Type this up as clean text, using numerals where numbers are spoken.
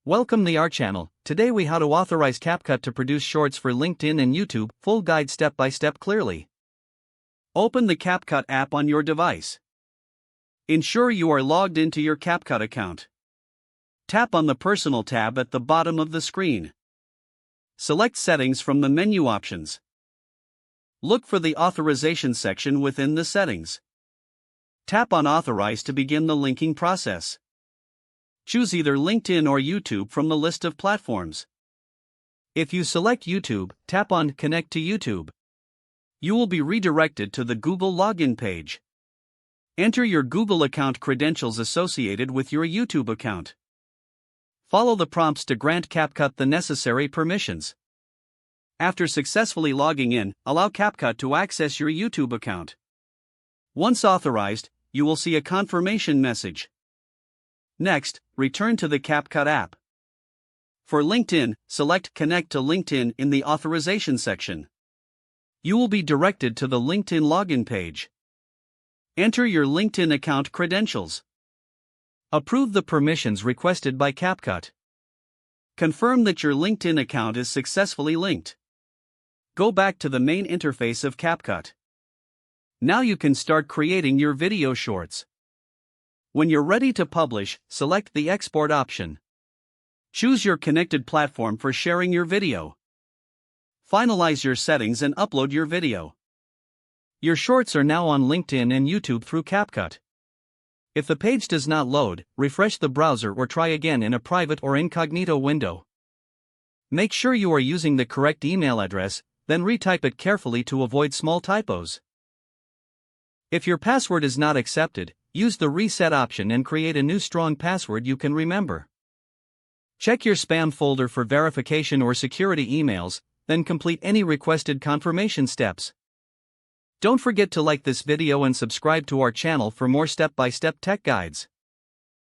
Welcome to our channel. Today we how to authorize CapCut to produce shorts for LinkedIn and YouTube, full guide step by step clearly. Open the CapCut app on your device. Ensure you are logged into your CapCut account. Tap on the Personal tab at the bottom of the screen. Select Settings from the menu options. Look for the Authorization section within the settings. Tap on Authorize to begin the linking process. Choose either LinkedIn or YouTube from the list of platforms. If you select YouTube, tap on Connect to YouTube. You will be redirected to the Google login page. Enter your Google account credentials associated with your YouTube account. Follow the prompts to grant CapCut the necessary permissions. After successfully logging in, allow CapCut to access your YouTube account. Once authorized, you will see a confirmation message. Next, return to the CapCut app. For LinkedIn, select Connect to LinkedIn in the Authorization section. You will be directed to the LinkedIn login page. Enter your LinkedIn account credentials. Approve the permissions requested by CapCut. Confirm that your LinkedIn account is successfully linked. Go back to the main interface of CapCut. Now you can start creating your video shorts. When you're ready to publish, select the Export option. Choose your connected platform for sharing your video. Finalize your settings and upload your video. Your shorts are now on LinkedIn and YouTube through CapCut. If the page does not load, refresh the browser or try again in a private or incognito window. Make sure you are using the correct email address, then retype it carefully to avoid small typos. If your password is not accepted, use the reset option and create a new strong password you can remember. Check your spam folder for verification or security emails, then complete any requested confirmation steps. Don't forget to like this video and subscribe to our channel for more step-by-step tech guides.